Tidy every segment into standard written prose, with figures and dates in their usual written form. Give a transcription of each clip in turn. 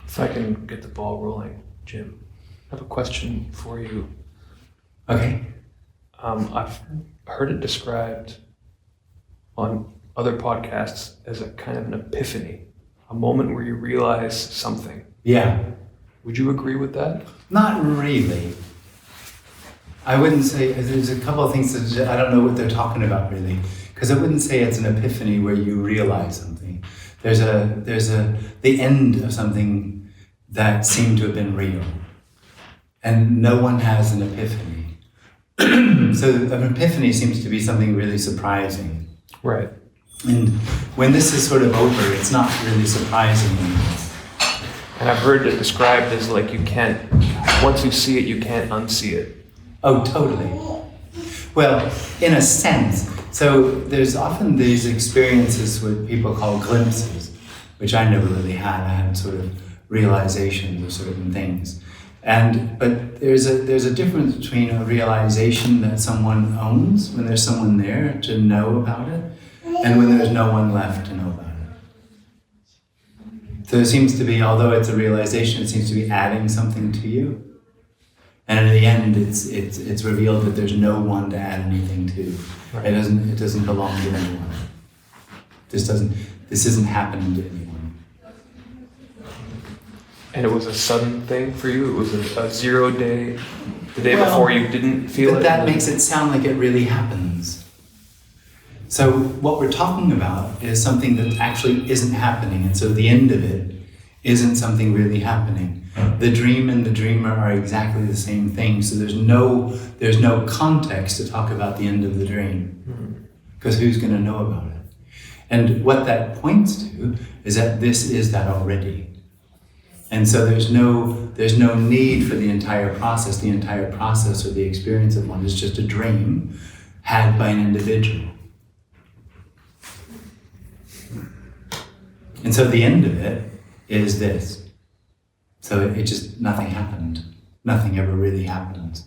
If I can get the ball rolling, Jim, I have a question for you. Okay. I've heard it described on other podcasts as a kind of an epiphany, a moment where you realize something. Yeah. Would you agree with that? Not really. I wouldn't say, there's a couple of things that I don't know what they're talking about really, because I wouldn't say it's an epiphany where you realize something. There's the end of something that seemed to have been real. And no one has an epiphany. So an epiphany seems to be something really surprising. Right. And when this is sort of over, it's not really surprising anymore. And I've heard it described as like you can't, once you see it, you can't unsee it. Oh, totally. Well, in a sense. So there's often these experiences what people call glimpses, which I never really had. I had sort of realizations of certain things. But there's a difference between a realization that someone owns, when there's someone there to know about it, and when there's no one left to know about it. So it seems to be, although it's a realization, it seems to be adding something to you. And in the end, it's revealed that there's no one to add anything to. Right. It doesn't belong to anyone. This isn't happening to anyone. And it was a sudden thing for you? It was a 0 day, the day before you didn't feel it? But that makes it sound like it really happens. So what we're talking about is something that actually isn't happening, and so the end of it isn't something really happening. The dream and the dreamer are exactly the same thing, so there's no context to talk about the end of the dream, because who's going to know about it? And what that points to is that this is that already. And so there's no need for the entire process. The entire process or the experience of one is just a dream had by an individual. And so the end of it is this. So nothing happened. Nothing ever really happened.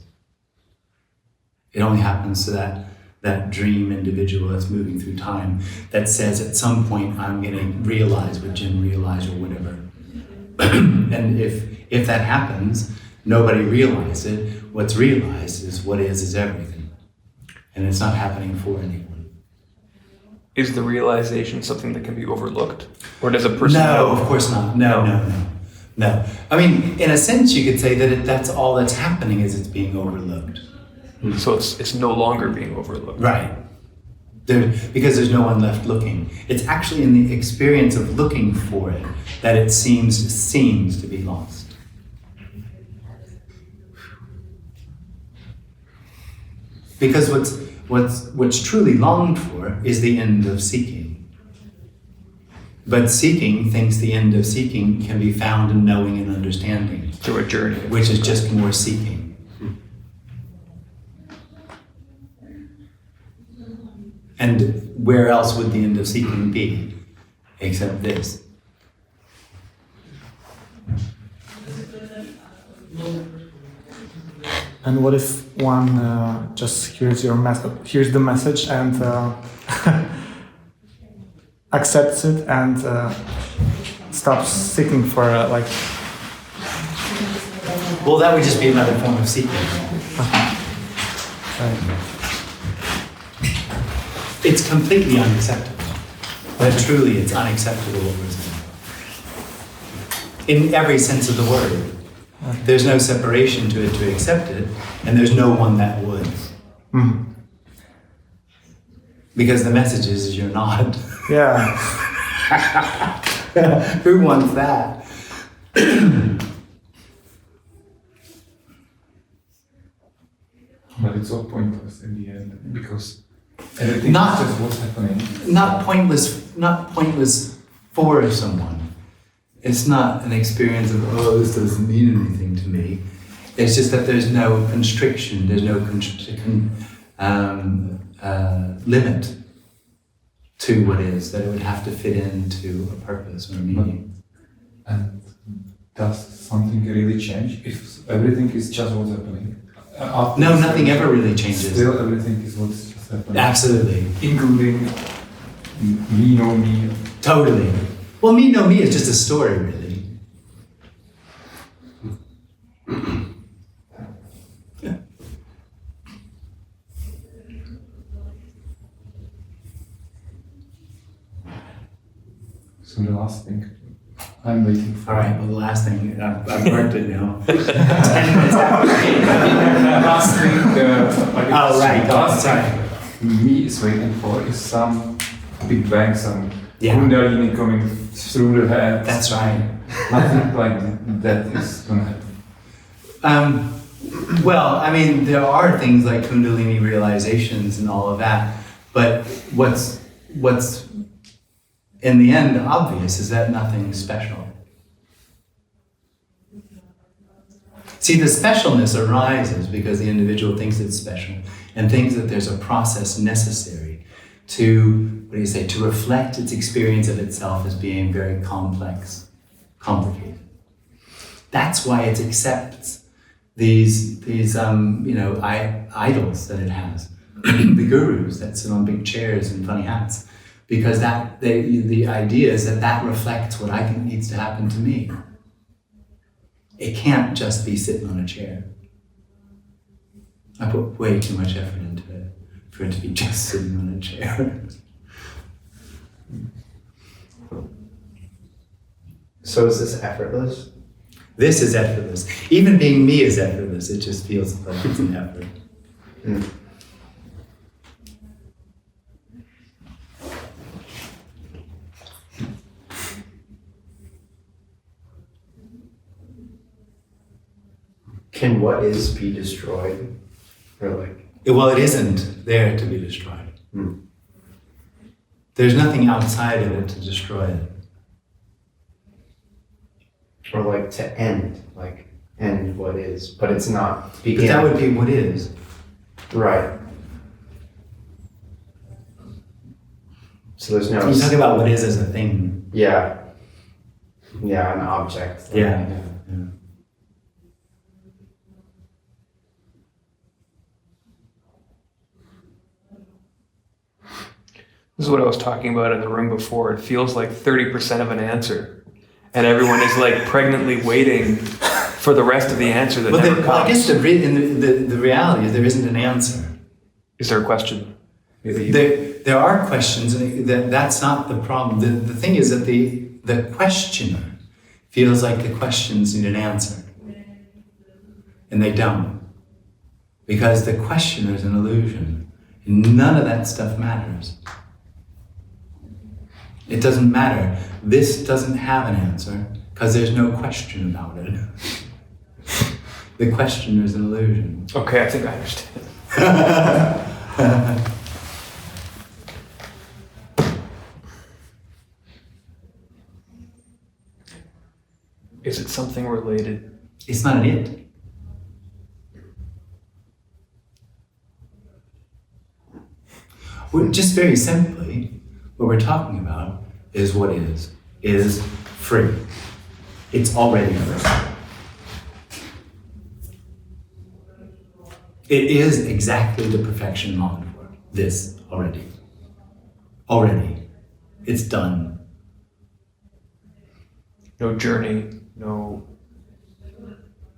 It only happens to that dream individual that's moving through time that says at some point I'm going to realize what Jim realized or whatever. And if that happens, nobody realized it. What's realized is what is everything. And it's not happening for anyone. Is the realization something that can be overlooked? Or does a person know? No, of course not. No. I mean, in a sense, you could say that that's all that's happening is it's being overlooked. So it's no longer being overlooked. Right. Because there's no one left looking. It's actually in the experience of looking for it that it seems to be lost. Because what's truly longed for is the end of seeking. But seeking thinks the end of seeking can be found in knowing and understanding. Through a journey. Which is just more seeking. And where else would the end of seeking be, except this? And what if one just hears the message and accepts it and stops seeking for Well, that would just be another form of seeking. It's completely unacceptable. But truly, it's unacceptable what we're saying. In every sense of the word. There's no separation to it to accept it, and there's no one that would. Mm-hmm. Because the message is you're not. Yeah. Who wants that? But it's all pointless in the end, because everything is just what's happening. Not pointless for someone. It's not an experience of, this doesn't mean anything to me. It's just that there's no constriction, there's no limit to what is, that it would have to fit into a purpose or a meaning. And does something really change if everything is just what's happening? No, nothing ever really changes. Still everything is what's just happening. Absolutely. Including me, know me. Totally. Well, me, know me is just a story, really. Yeah. So the last thing I'm waiting for. All right, well, the last thing, I've marked it now. 10 minutes after. Last thing. Oh, right. Last Sorry. thing me is waiting for is some big bang, some Yeah. Kundalini coming through the head. That's right. Nothing like that is gonna happen. Well, I mean, there are things like Kundalini realizations and all of that, but what's in the end obvious is that nothing's special. See, the specialness arises because the individual thinks it's special and thinks that there's a process necessary to, to reflect its experience of itself as being very complex, complicated. That's why it accepts these idols that it has, the gurus that sit on big chairs and funny hats, because the idea is that reflects what I think needs to happen to me. It can't just be sitting on a chair. I put way too much effort into it for it to be just sitting on a chair. So is this effortless? This is effortless. Even being me is effortless. It just feels like it's an effort. Mm. Can what is be destroyed? Or like? Well, it isn't there to be destroyed. Mm. There's nothing outside of it to destroy it. Or like to end what is, but it's not But begin. that would be what is. Right. So there's no. You talk about what is as a thing. Yeah. Yeah, an object. Yeah. This is what I was talking about in the room before. It feels like 30% of an answer, and everyone is like pregnantly waiting for the rest of the answer that never comes. I guess the reality is there isn't an answer. Is there a question? There are questions, and that's not the problem. The thing is that the questioner feels like the questions need an answer, and they don't, because the questioner is an illusion. None of that stuff matters. It doesn't matter. This doesn't have an answer because there's no question about it. The questioner is an illusion. Okay, I think I understand. Is it something related? It's not an it. Just very simply, what we're talking about is what is free. It's already free. It is exactly the perfection longed for. This already. Already. It's done. No journey, no...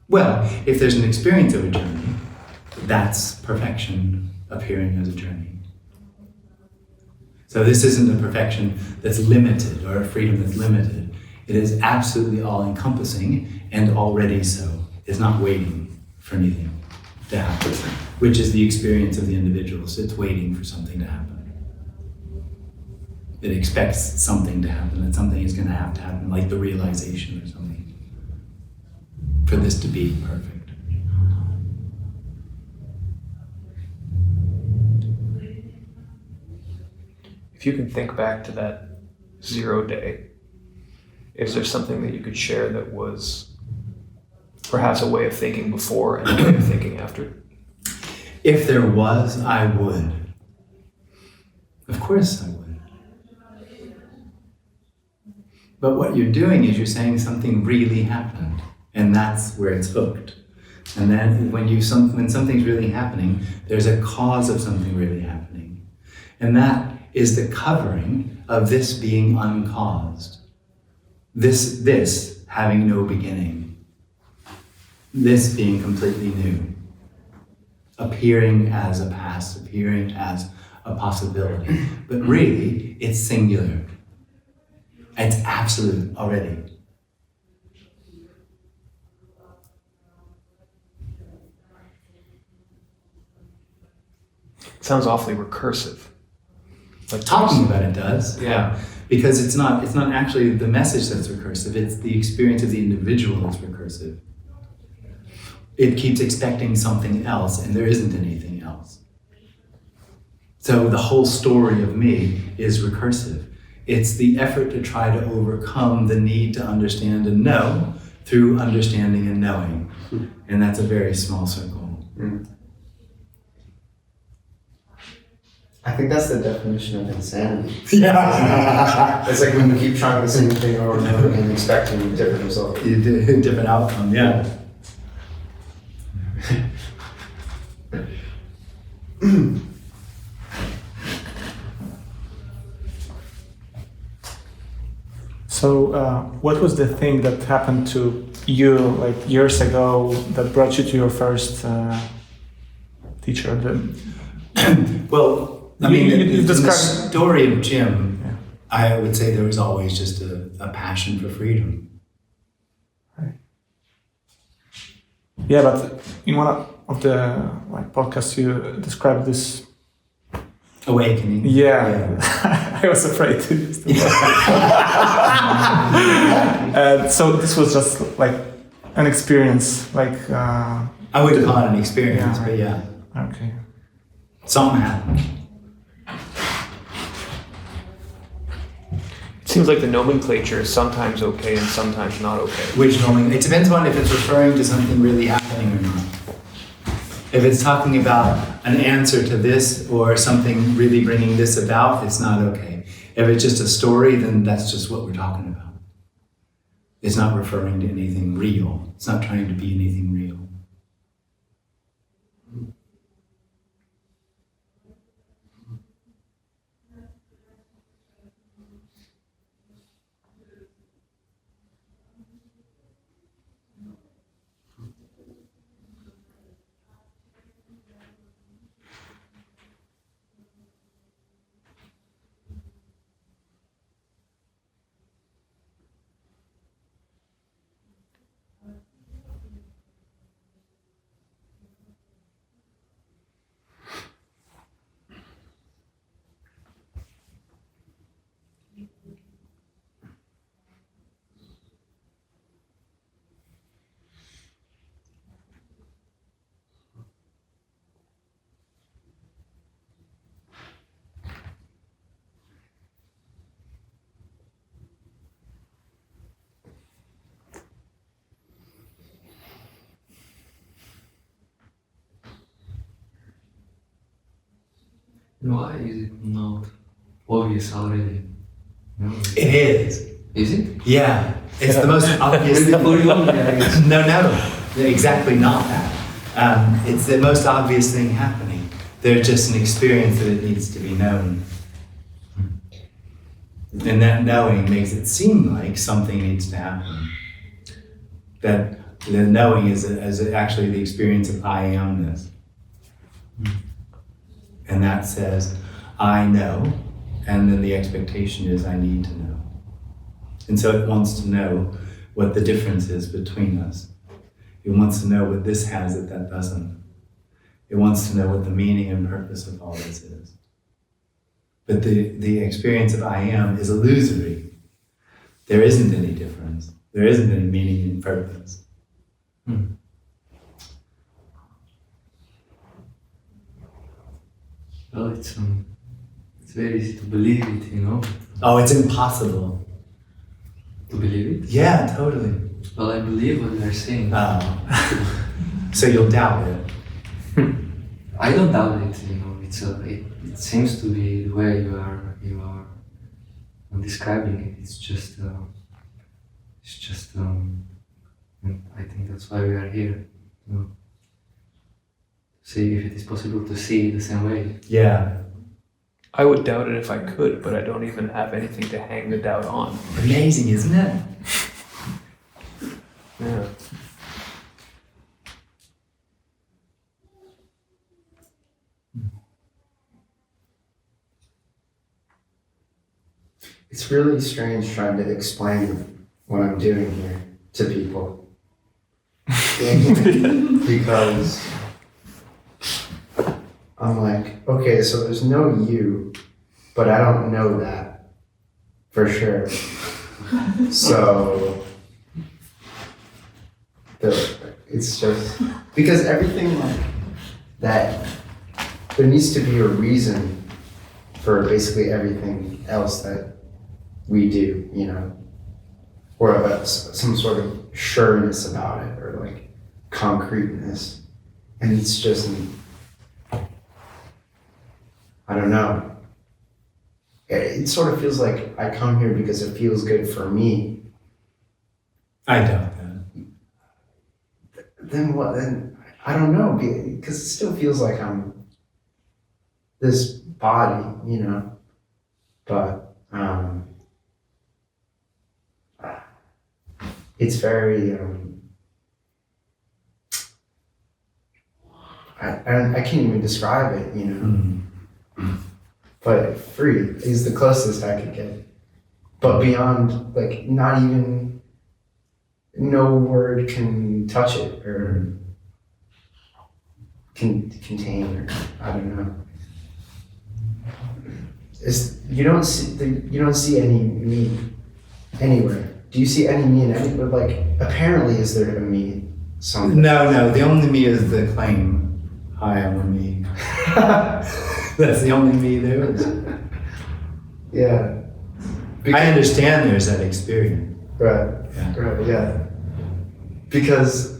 Well, if there's an experience of a journey, that's perfection appearing as a journey. So this isn't a perfection that's limited or a freedom that's limited. It is absolutely all-encompassing and already so. It's not waiting for anything to happen, which is the experience of the individual. So it's waiting for something to happen. It expects something to happen, that something is going to have to happen, like the realization or something, for this to be perfect. If you can think back to that 0 day, is there something that you could share that was perhaps a way of thinking before and a way of thinking after? If there was, I would. Of course I would. But what you're doing is you're saying something really happened, and that's where it's hooked. And then when something's really happening, there's a cause of something really happening. And that is the covering of this being uncaused. This having no beginning. this being completely new, appearing as a past, appearing as a possibility, but really it's singular. It's absolute already. It sounds awfully recursive. Like Talking about it does, Yeah. because it's not actually the message that's recursive, it's the experience of the individual that's recursive. It keeps expecting something else, and there isn't anything else. So the whole story of me is recursive. It's the effort to try to overcome the need to understand and know through understanding and knowing. And that's a very small circle. I think that's the definition of insanity. Yeah. It's like when you keep trying the same thing over and over and expecting a different result. Different outcome, yeah. So, what was the thing that happened to you like years ago that brought you to your first teacher? Well, I You- mean, you in the described- story of Jim, Yeah. I would say there was always just a passion for freedom. Yeah, but in one of the podcasts, you described this. Awakening. Yeah, I was afraid to use the word. So this was just like an experience, like. I wouldn't call it an experience, Yeah. but yeah, Okay. something happened. It seems like the nomenclature is sometimes okay and sometimes not okay. Which normally, it depends on if it's referring to something really happening or not. If it's talking about an answer to this or something really bringing this about, it's not okay. If it's just a story, then that's just what we're talking about. It's not referring to anything real. It's not trying to be anything real. Why is it not obvious already? No. It is. Is it? Yeah. It's the most obvious thing. For you only, I guess. No, exactly not that. It's the most obvious thing happening. There's just an experience that it needs to be known. And that knowing makes it seem like something needs to happen. That the knowing is actually the experience of I amness. And that says, I know, and then the expectation is I need to know. And so it wants to know what the difference is between us. It wants to know what this has that doesn't. It wants to know what the meaning and purpose of all this is. But the experience of I am is illusory. There isn't any difference. There isn't any meaning and purpose. Well, it's very easy to believe it, you know. Oh, it's impossible. To believe it. Yeah, totally. Well, I believe what they're saying. So you'll doubt it. I don't doubt it, you know. It seems to be the way you are describing it. It's just and I think that's why we are here, you know. See if it is possible to see it the same way. Yeah. I would doubt it if I could, but I don't even have anything to hang the doubt on. Amazing, isn't it? Yeah. It's really strange trying to explain what I'm doing here to people. Because I'm like, okay, so there's no you, but I don't know that for sure. So it's just because everything like that, there needs to be a reason for basically everything else that we do, you know, or some sort of sureness about it, or like concreteness, and it's just, I don't know. It sort of feels like I come here because it feels good for me. I doubt that. Then what? Then I don't know, because it still feels like I'm this body, you know. But it's very I can't even describe it, you know. But free is the closest I could get. But beyond, like, not even, no word can touch it or can contain, or I don't know. You don't see any me anywhere. Do you see any me in anywhere? Like, apparently, is there a me somewhere? No, the only me is the claim. I am a me. That's the only me there is. Yeah. I understand there's that experience. Right. Yeah. Right. Yeah. Because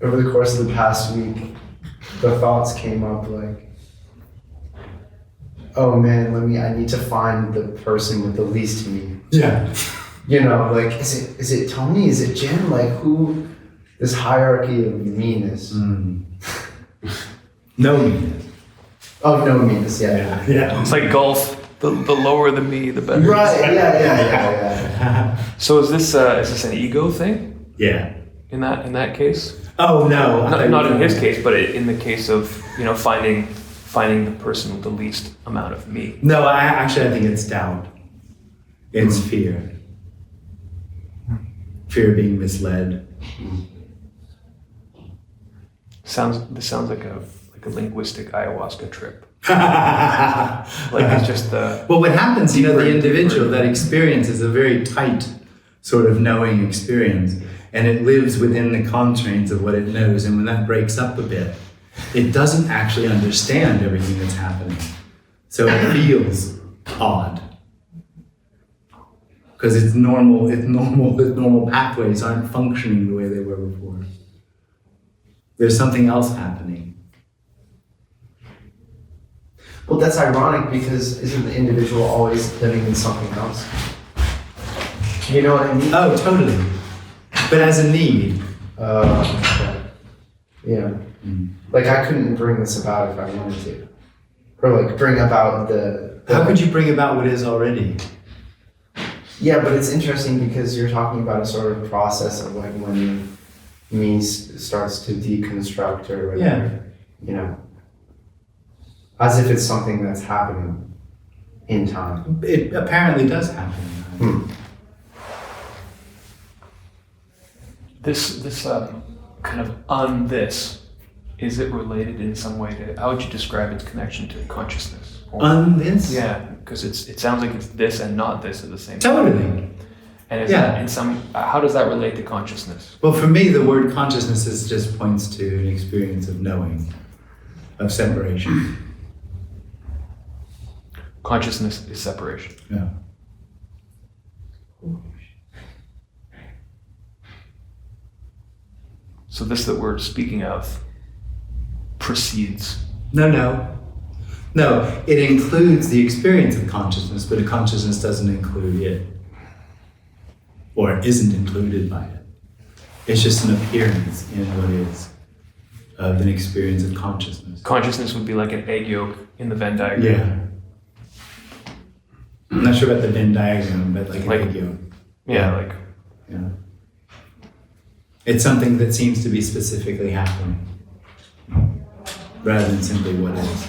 over the course of the past week, the thoughts came up like, oh man, I need to find the person with the least me. Yeah. You know, like, is it Tony? Is it Jim? Like, who? This hierarchy of meanness. No meanness. Of no meanness, yeah. Yeah. It's like golf. The lower the me, the better. Right. Yeah. So is this an ego thing Yeah. in that case? Oh no. Not in his case, but in the case of finding the person with the least amount of me. No, I think it's doubt. It's fear. Fear of being misled. This sounds like a linguistic ayahuasca trip. Like it's just the. Well, what happens, the deeper. individual, that experience is a very tight sort of knowing experience, and it lives within the constraints of what it knows, and when that breaks up a bit, it doesn't actually understand everything that's happening. So it feels odd. Because its normal pathways aren't functioning the way they were before. There's something else happening. Well, that's ironic because isn't the individual always living in something else? You know what I mean? Oh, totally. But as a need. Okay. Yeah. Like I couldn't bring this about if I wanted to. Or like bring about the How could you bring about what is already? Yeah, but it's interesting because you're talking about a sort of process of like when me starts to deconstruct or whatever, you know, as if it's something that's happening in time. It apparently does happen. This kind of this, is it related in some way to, how would you describe its connection to consciousness? This? Yeah, because it sounds like it's this and not this at the same Totally. time. And is that in some, how does that relate to consciousness? Well, for me, the word consciousness just points to an experience of knowing, of separation. Consciousness is separation. Yeah. So this that we're speaking of precedes. No, it includes the experience of consciousness, but a consciousness doesn't include it. Or isn't included by it. It's just an appearance in what is of an experience of consciousness. Consciousness would be like an egg yolk in the Venn diagram. Yeah. I'm not sure about the Venn diagram, but like an egg yolk. Yeah, Yeah. It's something that seems to be specifically happening, rather than simply what is.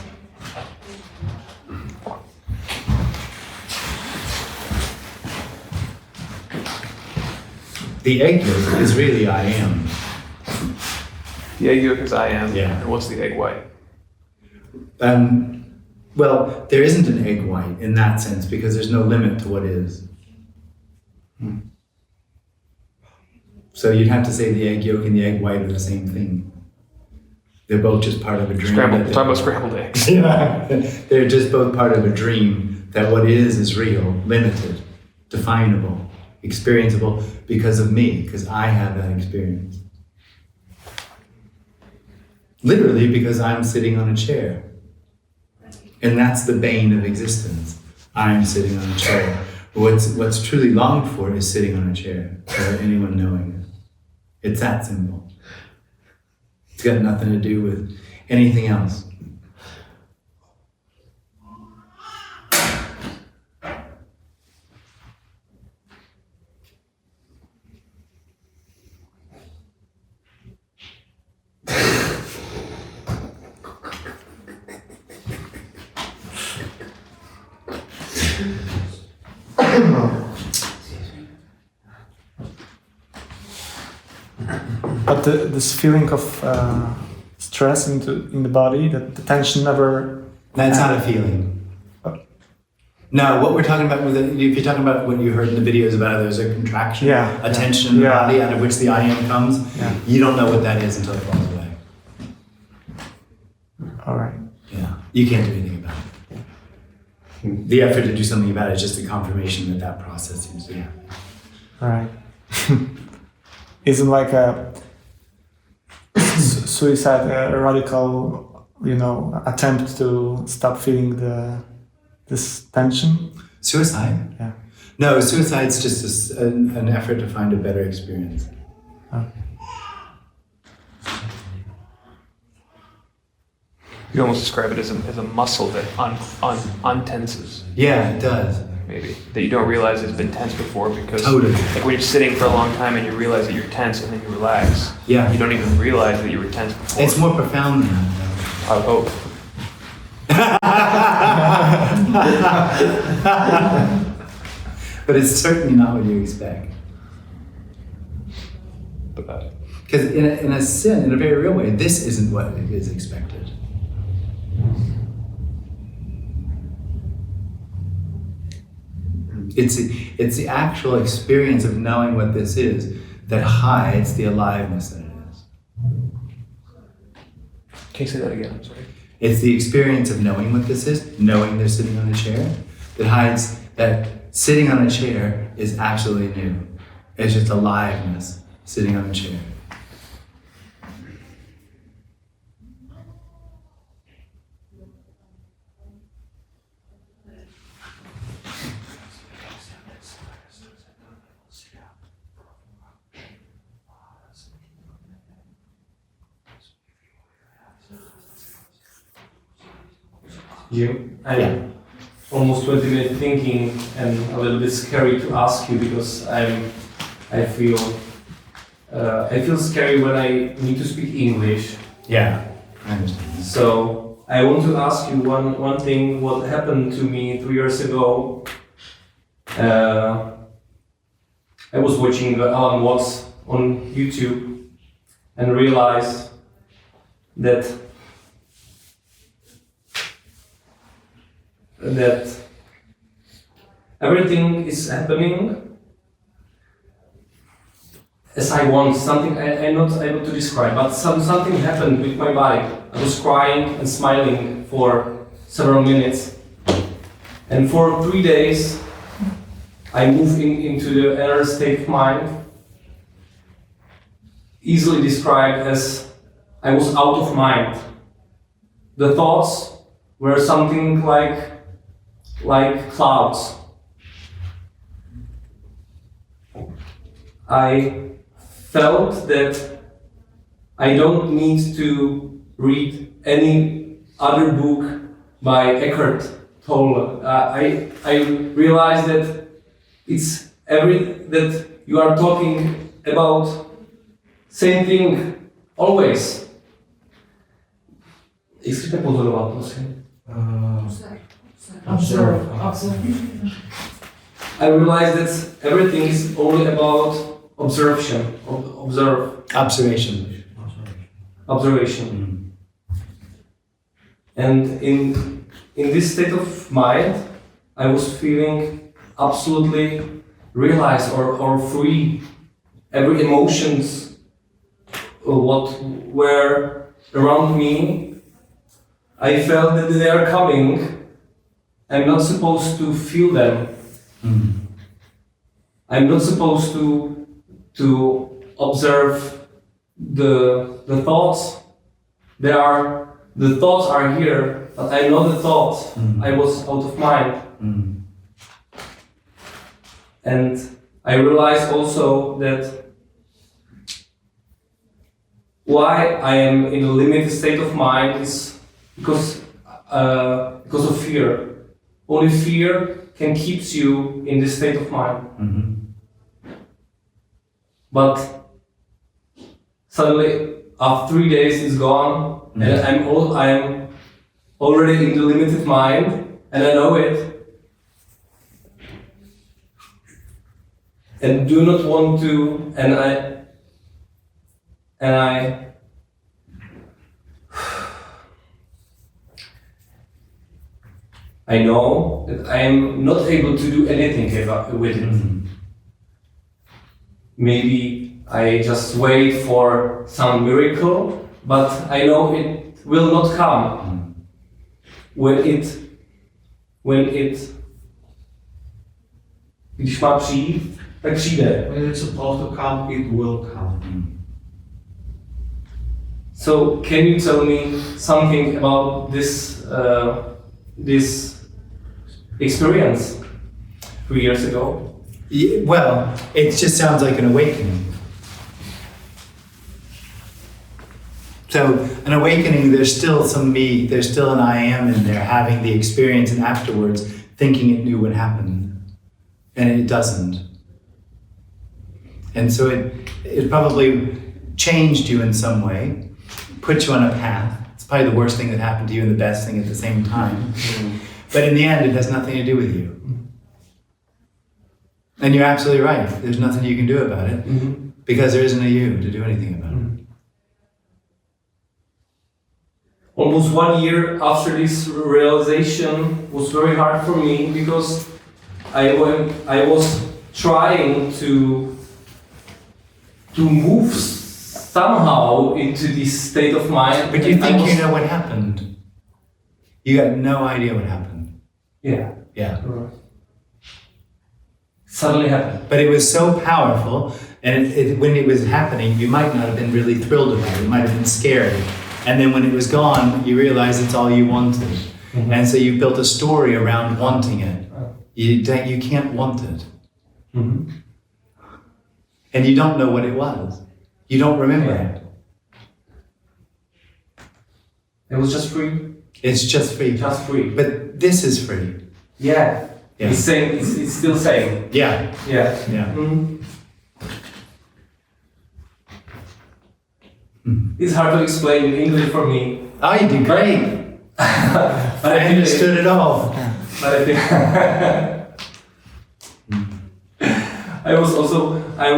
The egg yolk is really I am. The egg yolk is I am. Yeah. And what's the egg white? Well, there isn't an egg white in that sense because there's no limit to what is. So you'd have to say the egg yolk and the egg white are the same thing. They're both just part of a dream. Talking about scrambled eggs. Yeah, they're just both part of a dream that what is real, limited, definable, experienceable because of me, because I have that experience. Literally because I'm sitting on a chair. And that's the bane of existence. I'm sitting on a chair. What's truly longed for is sitting on a chair, without anyone knowing it. It's that simple. It's got nothing to do with anything else. But this feeling of stress in the body, that the tension never... That's not a feeling. No, what we're talking about, if you're talking about what you heard in the videos about there's a contraction, a tension in the body out of which the I am comes, you don't know what that is until it falls away. All right. Yeah, you can't do anything about it. The effort to do something about it is just a confirmation that that process seems to be happening. All right. Isn't like a suicide a radical, attempt to stop feeling this tension? Suicide? Yeah. No, suicide's just an effort to find a better experience. Okay. You almost describe it as a muscle that untenses. Yeah, it does. Maybe that you don't realize it's been tense before because Totally. like when you're sitting for a long time and you realize that you're tense and then you relax. Yeah. You don't even realize that you were tense before. It's more profound than that. I would hope. But it's certainly not what you expect. Because in a sin, in a very real way, this isn't what is expected. It's the actual experience of knowing what this is that hides the aliveness that it is. Can you say that again? I'm sorry. It's the experience of knowing what this is, knowing they're sitting on a chair, that hides that sitting on a chair is absolutely new. It's just aliveness sitting on a chair. I'm almost 20 minutes thinking and a little bit scary to ask you because I feel scary when I need to speak English. Yeah, I understand. So I want to ask you one thing. What happened to me 3 years ago? I was watching Alan Watts on YouTube and realized that everything is happening as I want. Something I'm not able to describe, but something happened with my body. I was crying and smiling for several minutes, and for 3 days I moved into the inner state of mind, easily described as I was out of mind. The thoughts were something like clouds. I felt that I don't need to read any other book by Eckhart Tolle. I realized that that you are talking about same thing always. Jestli pozorovat, prosím. Observe. I realized that everything is only about observation. Observation. And in this state of mind, I was feeling absolutely realized or free. Every emotions what were around me, I felt that they are coming. I'm not supposed to feel them. I'm not supposed to observe the thoughts. The thoughts are here, but I know the thoughts. I was out of mind. And I realized also that why I am in a limited state of mind is because of fear. Only fear can keep you in this state of mind. But suddenly, after 3 days, it's gone, and I'm already in the limited mind, and I know it. And do not want to, and I know that I am not able to do anything with it. Maybe I just wait for some miracle, but I know it will not come. Když má přijít, tak přijde. When it's supposed to come, it will come. So can you tell me something about this experience 3 years ago? Well, it just sounds like an awakening. So an awakening, there's still some me, there's still an I am in there having the experience and afterwards thinking it knew what happened. And it doesn't. And so it probably changed you in some way, put you on a path. It's probably the worst thing that happened to you and the best thing at the same time. But in the end, it has nothing to do with you. And you're absolutely right. There's nothing you can do about it because there isn't a you to do anything about it. Almost 1 year after this realization was very hard for me because I was trying to move somehow into this state of mind. But you think you know what happened. You got no idea what happened. Yeah. Yeah. Suddenly happened. But it was so powerful, and when it was happening, you might not have been really thrilled about it. You might have been scared. And then when it was gone, you realized it's all you wanted. And so you built a story around wanting it. You can't want it. And you don't know what it was. You don't remember it. It was just free. It's just free. Just free. But this is free. Yeah. It's same. It's still same. Yeah. Yeah. Yeah. It's hard to explain in English for me. Oh, you did great. But I understood it all. But I think I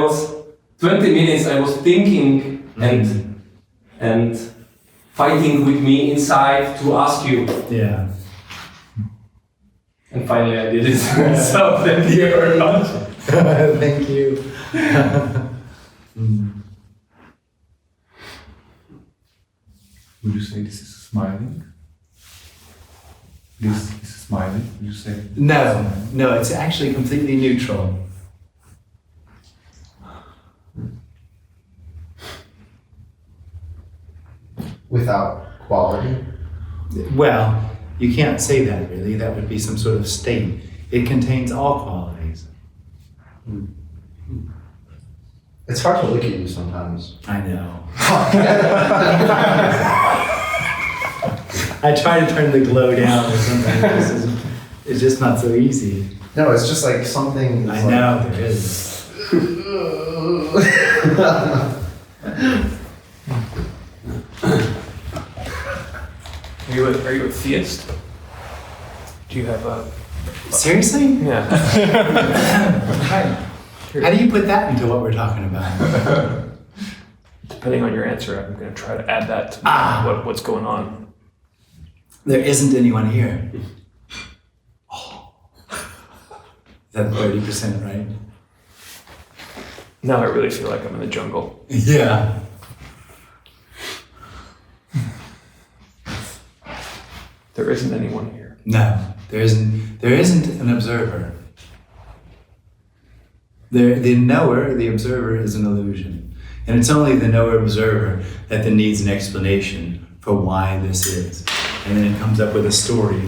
was 20 minutes I was thinking and fighting with me inside to ask you. Yeah. And finally I did it. So thank you very much. Thank you. Would you say this is smiling? This is smiling, would you say? No, it's actually completely neutral. Without quality? Well, you can't say that really. That would be some sort of state. It contains all qualities. It's hard to look at you sometimes. I know. I try to turn the glow down or something. It's just not so easy. No, it's just like something. I know, there is. Are you a theist? Do you have a... Seriously? Yeah. How do you put that into what we're talking about? Depending on your answer, I'm going to try to add that to what's going on. There isn't anyone here. Oh. Is that 30%, right? Now I really feel like I'm in the jungle. Yeah. There isn't anyone here. No, there isn't an observer. The knower, the observer, is an illusion. And it's only the knower-observer that then needs an explanation for why this is. And then it comes up with a story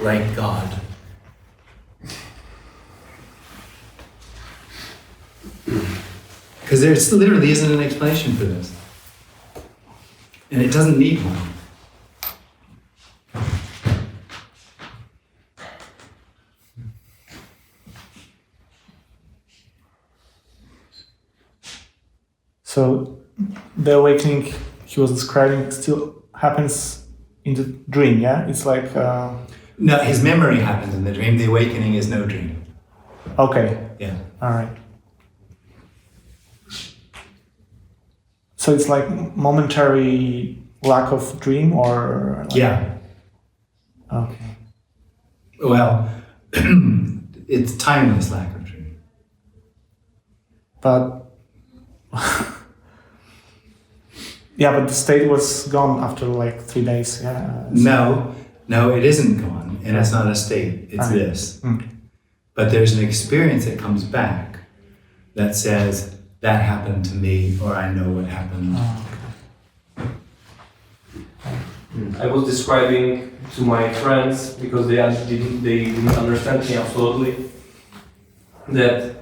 like God. Because there literally isn't an explanation for this. And it doesn't need one. So the awakening he was describing still happens in the dream, yeah? It's like... No, his memory happens in the dream. The awakening is no dream. Okay. Yeah. All right. So it's like momentary lack of dream or... Like... Yeah. Okay. Well, it's timeless lack of dream. But... yeah, but the state was gone after like 3 days. Yeah. No, it isn't gone, and it's not a state. It's this. Mm. But there's an experience that comes back that says that happened to me, or I know what happened. I was describing to my friends, because they didn't understand me absolutely, that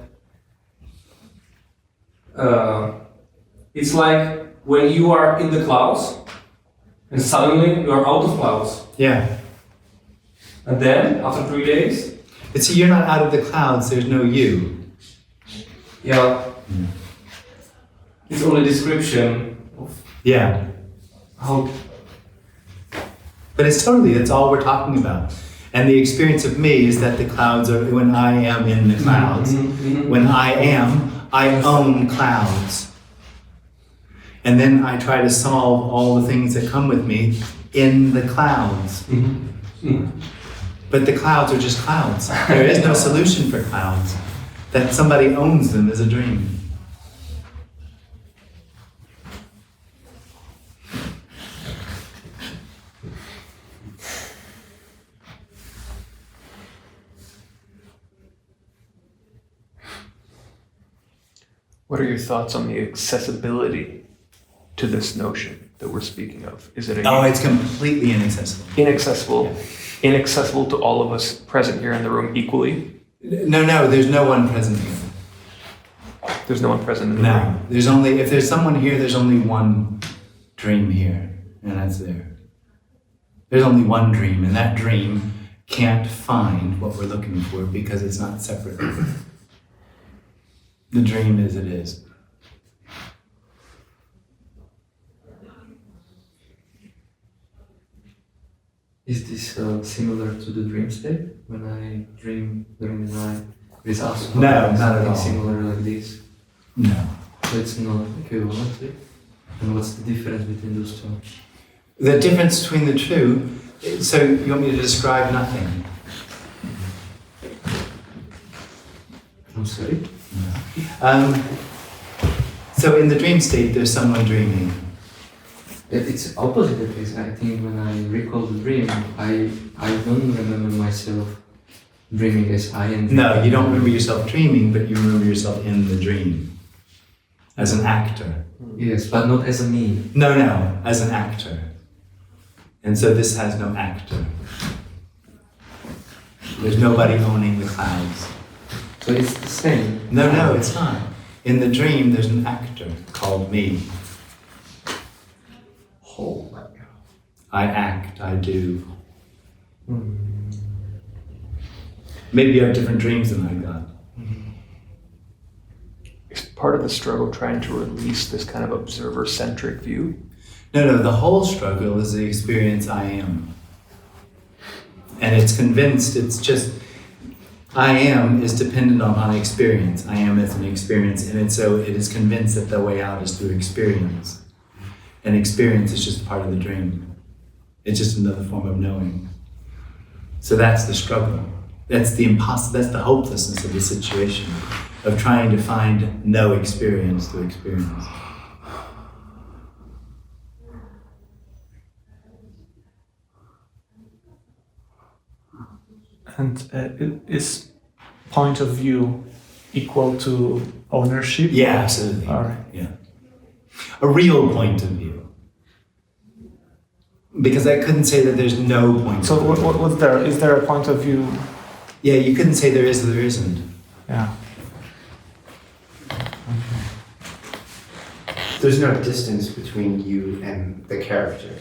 it's like when you are in the clouds and suddenly you are out of clouds. Yeah. And then, after 3 days... But see, you're not out of the clouds, there's no you. Yeah. It's only description of Yeah. how... But it's that's all we're talking about. And the experience of me is that the clouds are, when I am in the clouds, when I own clouds. And then I try to solve all the things that come with me in the clouds. But the clouds are just clouds. There is no solution for clouds. That somebody owns them is a dream. What are your thoughts on the accessibility to this notion that we're speaking of? Is it it's completely inaccessible. inaccessible, Yeah. inaccessible to all of us present here in the room equally? No, there's no one present here. There's no one present in the room. No, if there's someone here, there's only one dream here, and that's there. There's only one dream, and that dream can't find what we're looking for because it's not separate. The dream is it is. Is this similar to the dream state? When I dream during the night, is also No, not at something all. similar like this? No. So it's not equivalent. And what's the difference between those two? The difference between the two, so you want me to describe nothing? I'm sorry? So in the dream state, there's someone dreaming. It's opposite of this. I think when I recall the dream, I don't remember myself dreaming as I am. No, you don't remember yourself dreaming, but you remember yourself in the dream. As an actor. Yes, but not as a me. No, as an actor. And so this has no actor. There's nobody owning the clouds. So it's the same. No, it's not. In the dream, there's an actor called me. Oh my God. I act, I do. Maybe you have different dreams than I got. Is part of the struggle trying to release this kind of observer-centric view? No, the whole struggle is the experience I am. And it's convinced, it's just, I am is dependent on experience. I am is an experience, and so it is convinced that the way out is through experience. And experience is just part of the dream. It's just another form of knowing. So that's the struggle. That's the hopelessness of the situation, of trying to find no experience through experience. And is point of view equal to ownership? Yeah, absolutely. All right. Yeah. A real point of view. Because I couldn't say that there's no point So of view. what's there? Is there a point of view? Yeah, you couldn't say there is or there isn't. Yeah. There's no distance between you and the character.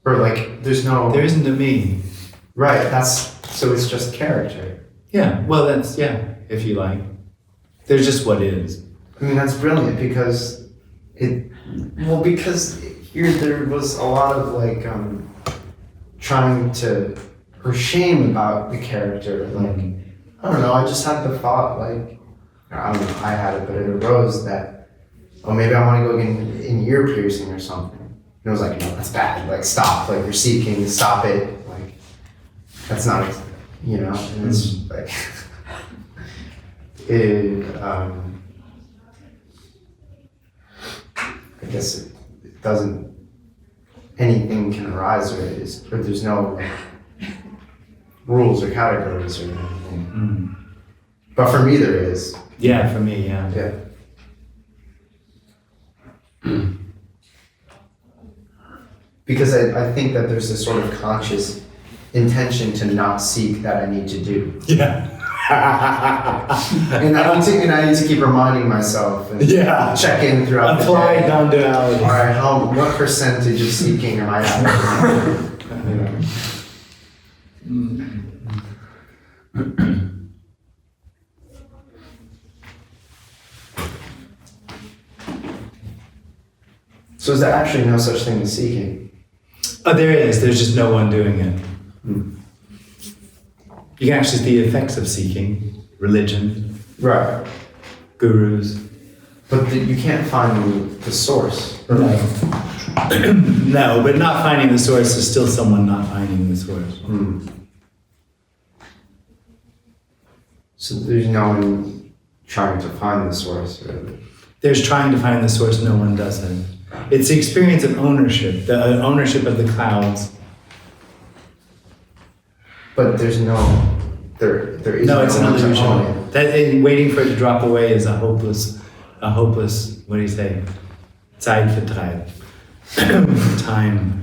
Or like, there's no... There isn't a me. Right, so it's just character. Yeah, well that's, if you like. There's just what is. I mean, that's brilliant because here there was a lot of like trying to, or shame about the character. Like, I don't know, I just had the thought, like, I don't know, I had it, but it arose that, oh, maybe I want to go get an ear piercing or something. And it was like, no, that's bad. Like, stop. Like, you're seeking, stop it. Like, that's not, and it's like, I guess it doesn't, anything can arise or there's no rules or categories or anything. But for me there is. Yeah, for me, yeah. Because I think that there's this sort of conscious intention to not seek that I need to do. Yeah. and I need to keep reminding myself and check in throughout Apply the day. non-duality. All right, what percentage of seeking am I having? So is there actually no such thing as seeking? Oh, there is. There's just no one doing it. You can actually see the effects of seeking. Religion. Right. Gurus. But you can't find the source. No. No, but not finding the source is still someone not finding the source. So there's no one trying to find the source, really. There's trying to find the source, no one does it. It's the experience of ownership, the ownership of the clouds. But there is No, it's an one to own illusion. That waiting for it to drop away is a hopeless, what do you say? Zeitvertreib. Time.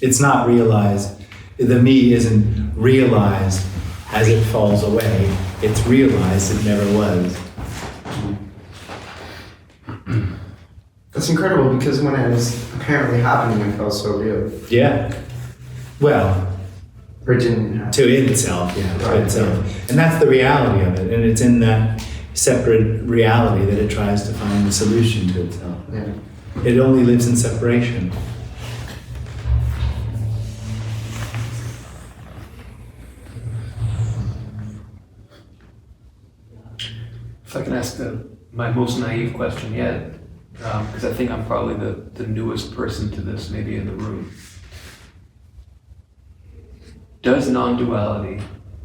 It's not realized. The me isn't realized as it falls away. It's realized it never was. That's incredible because when it was apparently happening, it felt so real. Yeah. Well, Or it didn't happen. to itself, to itself. And that's the reality of it. And it's in that separate reality that it tries to find the solution to itself. Yeah. It only lives in separation. If I can ask my most naive question yet, because I think I'm probably the newest person to this, maybe in the room. Does non-duality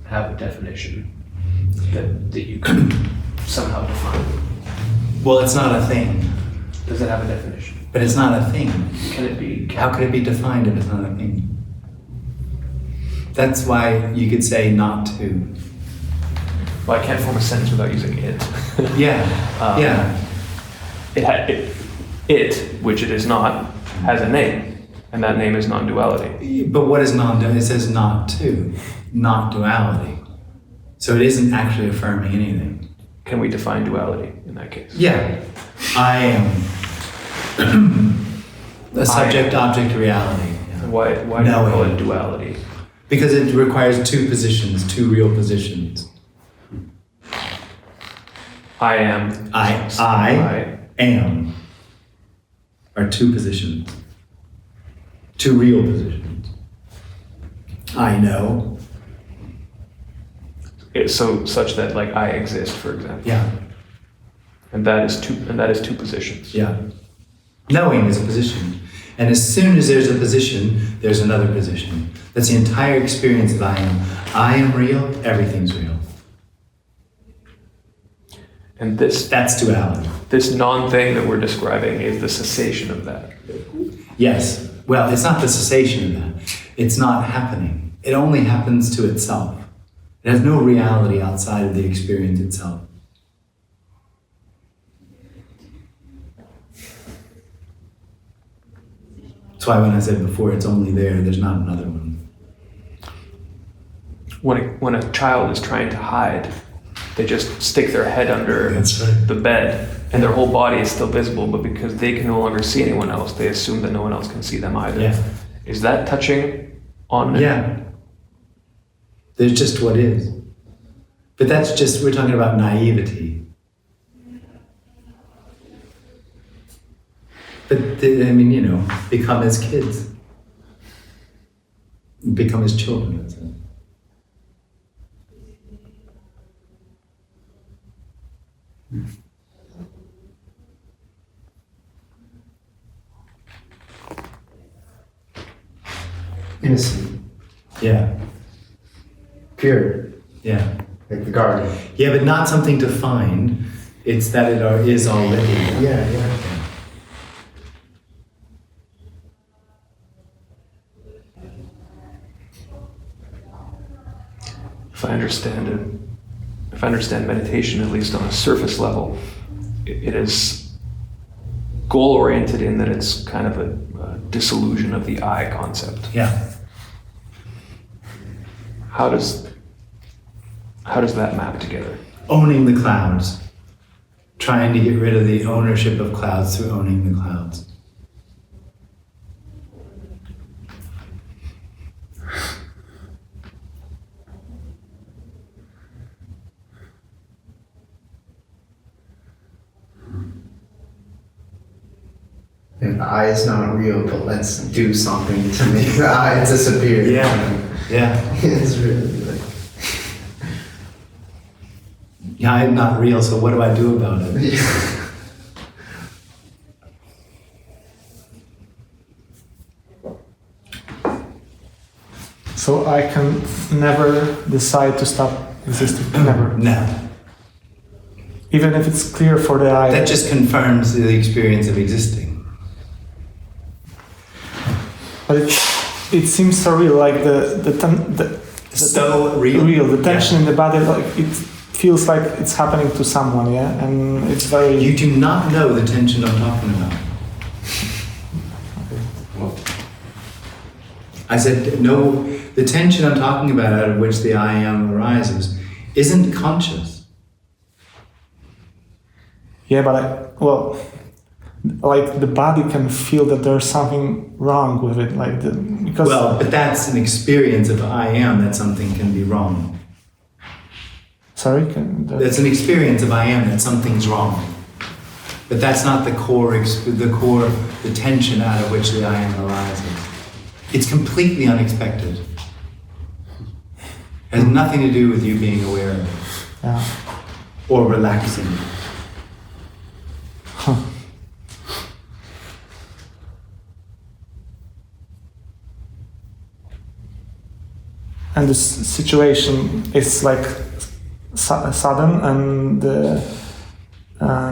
have a definition that you can somehow define? Well, it's not a thing. Does it have a definition? But it's not a thing. Can it be? How could it be defined if it's not a thing? That's why you could say not to. Well, I can't form a sentence without using it. Yeah. It, which it is not, has a name, and that name is non-duality. But what is non-duality? It says not to, not duality. So it isn't actually affirming anything. Can we define duality in that case? Yeah. I am the subject-object reality. And why do you call it duality? Because it requires two positions, two real positions. I am. I am. are two positions, two real positions. I know. So such that like I exist, for example. Yeah, And that is two positions. yeah. Knowing is a position. And as soon as there's a position, there's another position. That's the entire experience of I am. I am real, everything's real. And That's duality. this non-thing that we're describing is the cessation of that. Yes. Well, it's not the cessation of that. It's not happening. It only happens to itself. It has no reality outside of the experience itself. That's why when I said before, it's only there, there's not another one. When a child is trying to hide, they just stick their head under That's right. the bed, and their whole body is still visible, but because they can no longer see anyone else, they assume that no one else can see them either. Yeah. Is that touching on it? Yeah. There's just what is. But that's just, we're talking about naivety. But, become as kids. Become as children, that's it. Innocent, Yeah, pure, yeah. like the garden. Yeah, but not something to find. It's that it is already. Yeah, yeah. If I understand it, if I understand meditation, at least on a surface level, it is goal-oriented in that it's kind of a disillusion of the I concept. Yeah. How does that map together? Owning the clouds. Trying to get rid of the ownership of clouds through owning the clouds. And the eye is not real, but let's do something to make the eye disappear. Yeah. It's really like, Yeah, I'm not real, so what do I do about it? yeah. So I can never decide to stop existing. Never. No. Even if it's clear for the eye. That just confirms the experience of existing. But it seems so real, like So real. the tension in the body, like it feels like it's happening to someone, yeah, and it's very. You do not know the tension I'm talking about. I said, no, the tension I'm talking about out of which the I am arises isn't conscious. Yeah, but like the body can feel that there's something wrong with it, like because. Well, but that's an experience of I am that something can be wrong. Sorry, That's an experience of I am that something's wrong. But that's not the the tension out of which the I am arises. It's completely unexpected. Has nothing to do with you being aware of it. Yeah. Or relaxing. And this situation is like sudden, and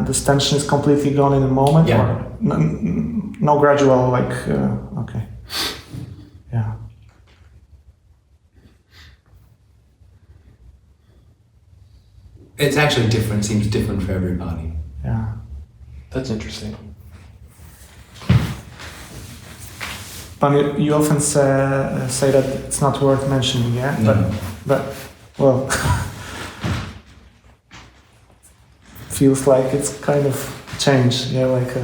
this tension is completely gone in a moment. Yeah. Or no gradual, like okay. Yeah. It's actually different, seems different for everybody. Yeah. That's interesting. But you often say that it's not worth mentioning, yeah? No. But well, feels like it's kind of change, yeah, like...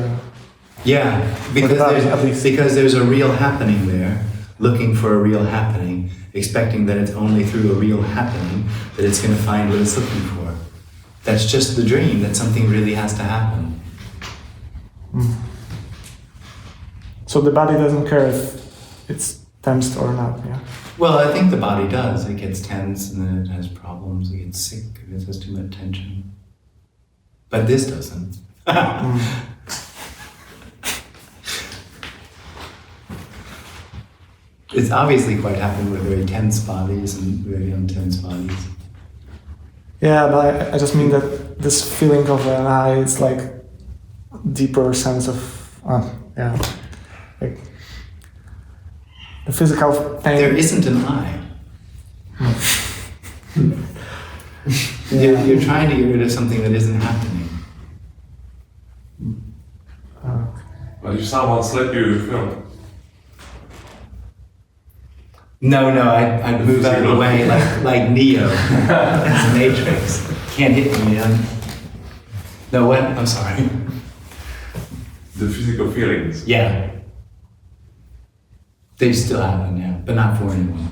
Yeah, because there's a real happening there, looking for a real happening, expecting that it's only through a real happening that it's going to find what it's looking for. That's just the dream, that something really has to happen. Mm. So the body doesn't care if it's tensed or not, yeah? Well, I think the body does. It gets tense and then it has problems. It gets sick if it has too much tension. But this doesn't. It's obviously quite happened with very tense bodies and very untense bodies. Yeah, but I just mean that this feeling of an eye is like deeper sense of, yeah, like the physical pain. There isn't an eye. You're trying to get rid of something that isn't happening. But if someone slapped you, you feel. No, I'd move out of the way like Neo as the Matrix. Can't hit me, man. No, what? I'm sorry. The physical feelings. Yeah. They still happen, yeah, but not for anyone.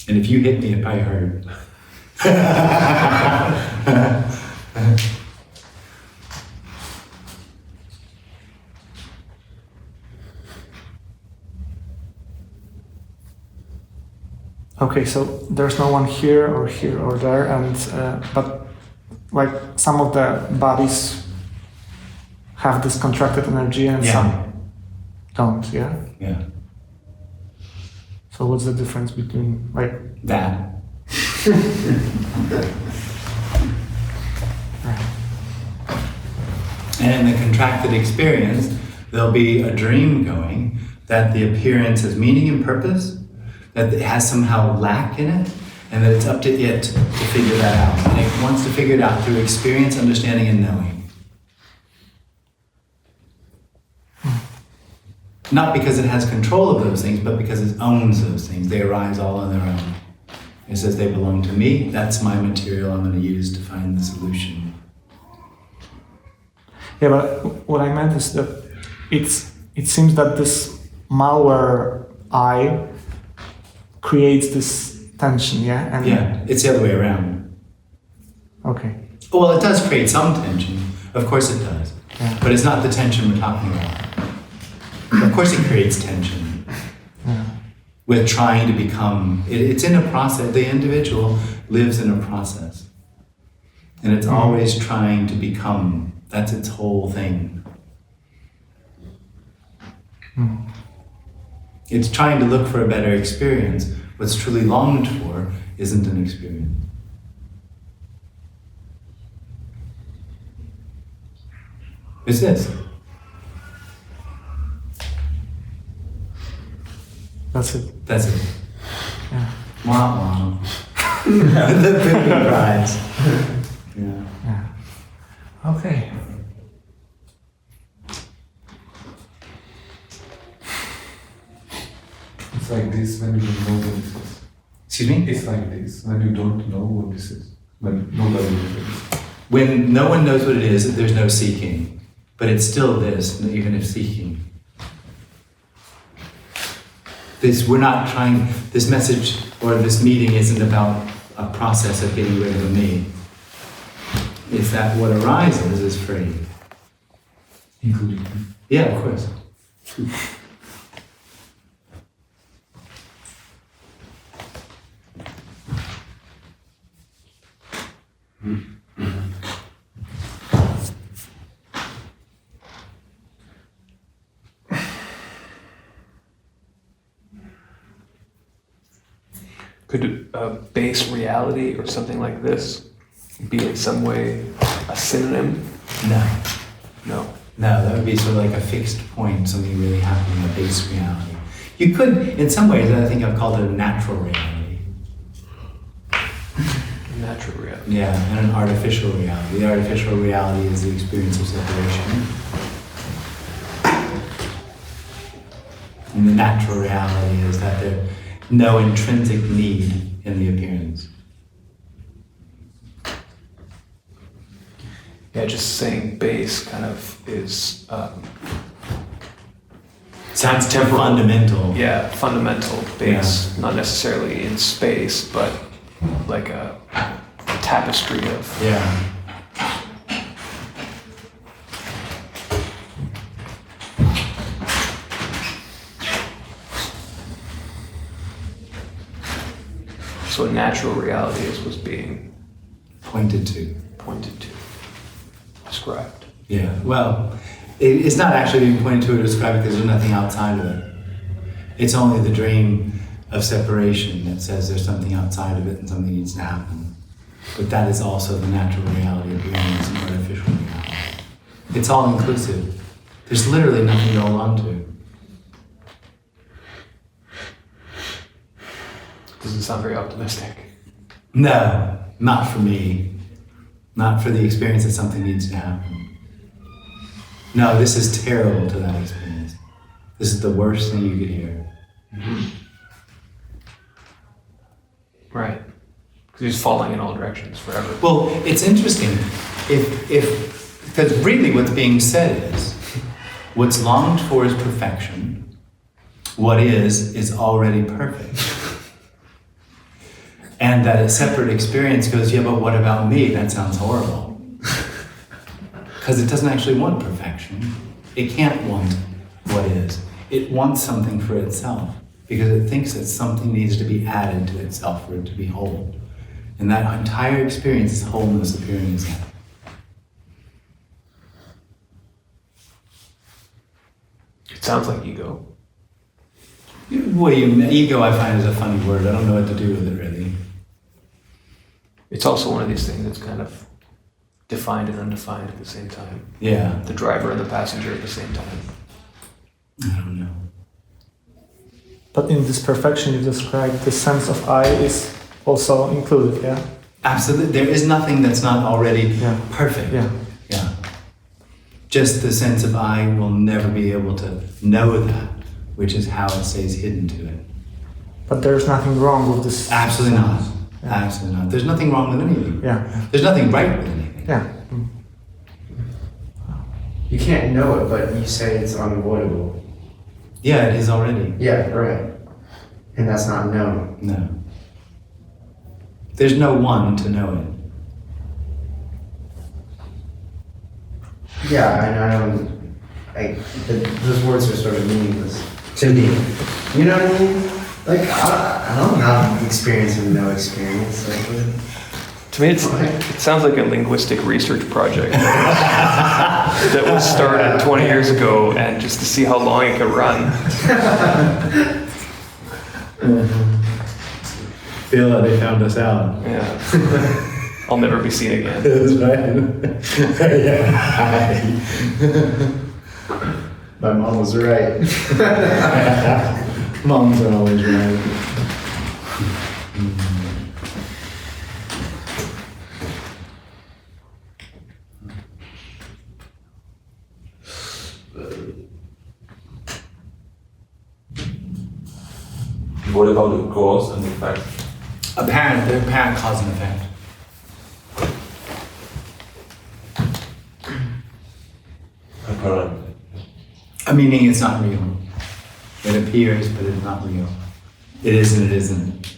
And if you hit me, it probably hurt. Okay, so there's no one here or there, and but like some of the bodies have this contracted energy and some don't, yeah? Yeah. So what's the difference between like That. And in the contracted experience, there'll be a dream going that the appearance has meaning and purpose, that it has somehow lack in it, and that it's up to it to figure that out. And it wants to figure it out through experience, understanding, and knowing. Not because it has control of those things, but because it owns those things. They arise all on their own. It says they belong to me, that's my material I'm going to use to find the solution. Yeah, but what I meant is that it seems that this malware eye creates this tension, yeah? And Yeah, it's the other way around. Okay. Well, it does create some tension. Of course it does. Yeah. But it's not the tension we're talking about. Of course it creates tension. Yeah. With trying to become, it's in a process. The individual lives in a process. And it's always trying to become. That's its whole thing. It's trying to look for a better experience. What's truly longed for isn't an experience. It's this. That's it. That's it. Yeah. Wah wah. The big prize. Yeah. Yeah. Okay. It's like this when you don't know what this is. Excuse me? It's like this when you don't know what this is. When nobody knows. When no one knows what it is, there's no seeking. But it's still this, even if seeking. We're not trying, this message or this meeting isn't about a process of getting rid of a me. It's that what arises is free. Including me. Yeah, of course. Could base reality or something like this be in some way a synonym? No. No. No, that would be sort of like a fixed point, something really happening, a base reality. You could, in some ways, I think I've called it a natural reality. Natural reality. Yeah, and an artificial reality. The artificial reality is the experience of separation. And the natural reality is that there's no intrinsic need in the appearance. Yeah, just saying base kind of is Sounds fundamental. yeah, fundamental base, not necessarily in space, but like a tapestry of Yeah. So natural reality is what's being Pointed to. pointed to, described. Yeah. Well, it's not actually being pointed to or described because there's nothing outside of it. It's only the dream of separation that says there's something outside of it and something needs to happen. But that is also the natural reality of dreaming, it's an artificial reality. It's all inclusive. There's literally nothing to hold on to. Doesn't sound very optimistic. No, not for me. Not for the experience that something needs to happen. No, this is terrible to that experience. This is the worst thing you could hear. Right. Because he's falling in all directions forever. Well, it's interesting. Because really what's being said is, what's longed for is perfection. What is already perfect. And that a separate experience goes, yeah, but what about me? That sounds horrible. Because it doesn't actually want perfection. It can't want what is. It wants something for itself. Because it thinks that something needs to be added to itself for it to be whole. And that entire experience is wholeness appearing as that. It sounds like ego. Well, ego I find is a funny word. I don't know what to do with it really. It's also one of these things that's kind of defined and undefined at the same time. Yeah. The driver and the passenger at the same time. I don't know. But in this perfection you described, the sense of I is also included, yeah? Absolutely. There is nothing that's not already perfect. Yeah. Yeah. Just the sense of I will never be able to know that, which is how it stays hidden to it. But there's nothing wrong with this. Absolutely not. Yeah. Absolutely not. There's nothing wrong with anything. Yeah. There's nothing right with anything. Yeah. You can't know it, but you say it's unavoidable. Yeah, it is already. Yeah, right. And that's not known. No. There's no one to know it. Yeah, I don't. Those words are sort of meaningless to me. You know what I mean? Like, I don't have experience and no experience. Like, To me, it sounds like a linguistic research project that was started 20 years ago, and just to see how long it could run. Feel how they found us out. Yeah. I'll never be seen again. That's right. Yeah. my mom was right. Moms are always right. What about the cause and effect? They're apparent cause and effect. Apparent. Meaning it's not real. It appears, but it's not real. It is and it isn't.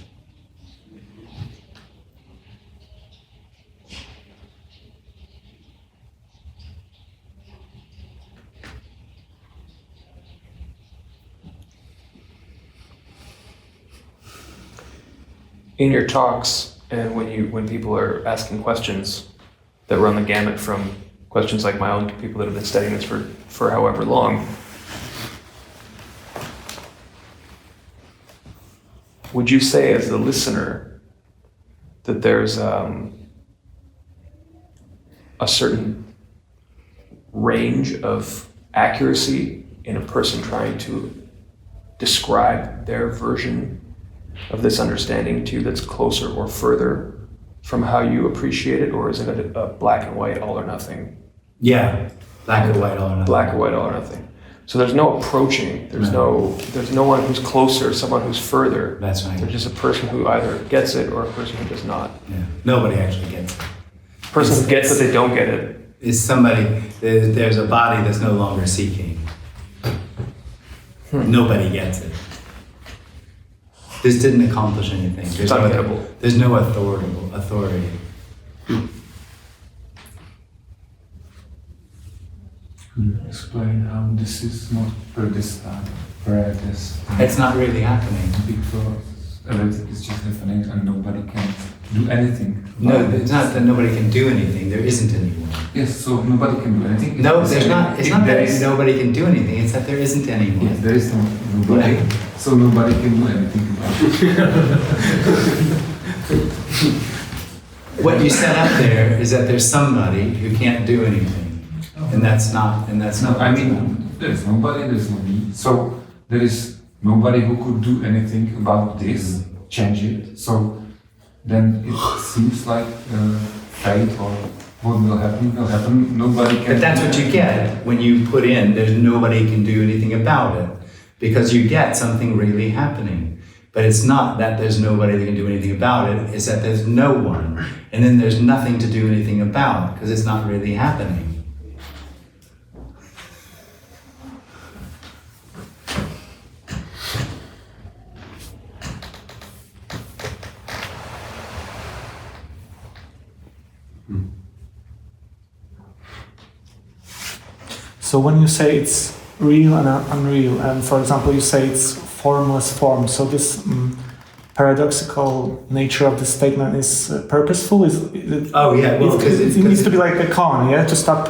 In your talks, and when people are asking questions that run the gamut from questions like my own to people that have been studying this for however long, would you say as the listener that there's a certain range of accuracy in a person trying to describe their version of this understanding to you that's closer or further from how you appreciate it, or is it a black and white, all or nothing? Yeah, black or white, all or nothing. Black or white, all or nothing. So there's no approaching. There's no one who's closer, someone who's further. That's right. There's just a person who either gets it or a person who does not. Yeah. Nobody actually gets it. The person who gets it, they don't get it. Is somebody, there's a body that's no longer seeking. Nobody gets it. This didn't accomplish anything. It's ungettable. There's no authority. Could you explain how this is not predestined? It's not really happening. Because everything is just happening and nobody can do anything. No, it's not that nobody can do anything. There isn't anyone. Yes, so nobody can do anything. No, there's not. It's If not there that is- nobody can do anything. It's that there isn't anyone. If there is nobody, Yeah. so nobody can do anything about it. What you set up there is that there's somebody who can't do anything, and that's not. And that's No, not. I mean, there's nobody, there's no me. So there is nobody who could do anything about this, change it. So then it seems like fate or what will happen will happen. Nobody can. But that's what you get when you put in. There's nobody can do anything about it, because you get something really happening. But it's not that there's nobody that can do anything about it. It's that there's no one, and then there's nothing to do anything about because it's not really happening. So when you say it's real and unreal, and for example you say it's formless form, so this paradoxical nature of the statement is purposeful? Is it, Oh yeah, well, because it needs to be like a con, yeah, to stop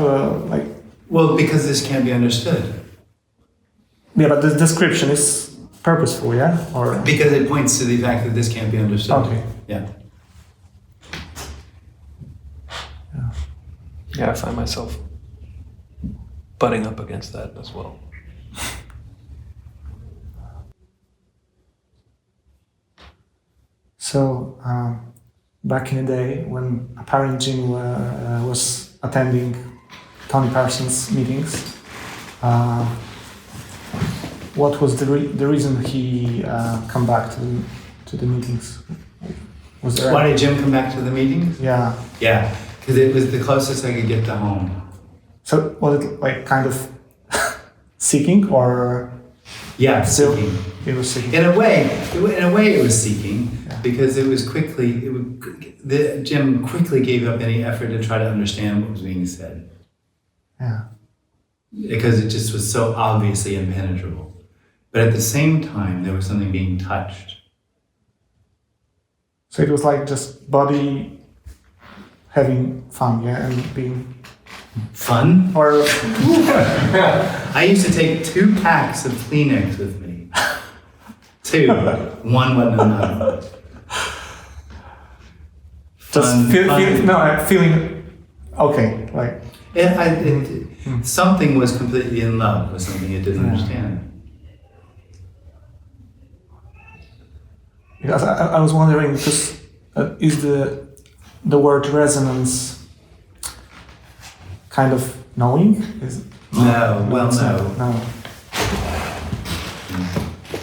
like. Well, because this can't be understood. Yeah, but the description is purposeful, yeah, or Because it points to the fact that this can't be understood. okay. Yeah. Yeah, I find myself butting up against that as well. So back in the day when apparent Jim was attending Tony Parsons' meetings, what was the reason he come back to the meetings? Was there? Why did Jim come back to the meetings? Yeah. Yeah, because it was the closest I could get to home. So was it like kind of seeking, or Yeah, still seeking. he was seeking? In a way, it was seeking, Yeah. because it was quickly. Jim quickly gave up any effort to try to understand what was being said, Yeah. because it just was so obviously impenetrable. But at the same time, there was something being touched. So it was like just body having fun, yeah, and being. Fun? Or I used to take 2 packs of Kleenex with me. 2. One wasn't enough. just Fun, fun. feeling okay, like Something was completely in love with something it didn't Yeah. understand. because I was wondering, because is the word resonance kind of knowing? Is No, well, it's no. not. No.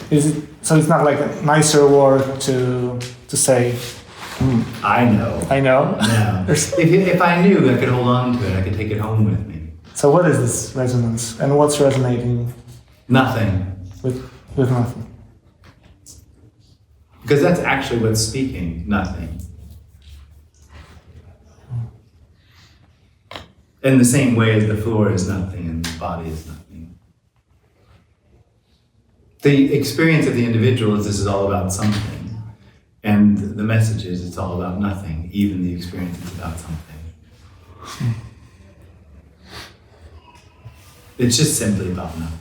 Is it so? It's not like a nicer word to say. I know. I know. No. If I knew, I could hold on to it. I could take it home with me. So what is this resonance, and what's resonating Nothing. with nothing? Because that's actually what's speaking. Nothing. In the same way as the floor is nothing and the body is nothing. The experience of the individual is this is all about something. And the message is it's all about nothing. Even the experience is about something. It's just simply about nothing.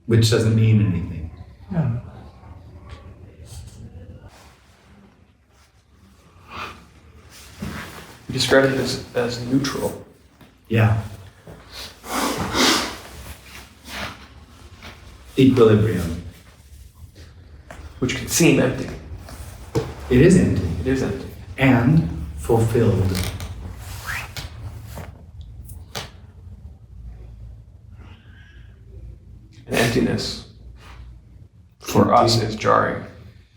Which doesn't mean anything. Yeah. You described it as neutral. Yeah. Equilibrium. Which can seem empty. It is empty. It is empty. And fulfilled. And emptiness for us is jarring,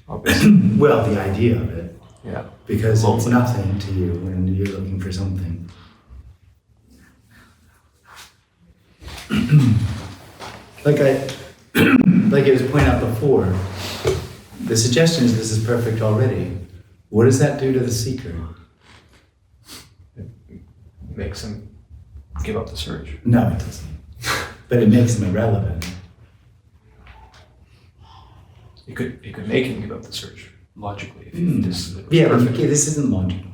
obviously. Well, the idea of it. Yeah. Because it's Lonely. nothing to you and you're looking for something. like it was pointed out before, the suggestion is this is perfect already. What does that do to the seeker? Makes him give up the search. No, it doesn't. but it makes him irrelevant. It could make him give up the search logically. If this was Yeah, but perfect. this isn't logical.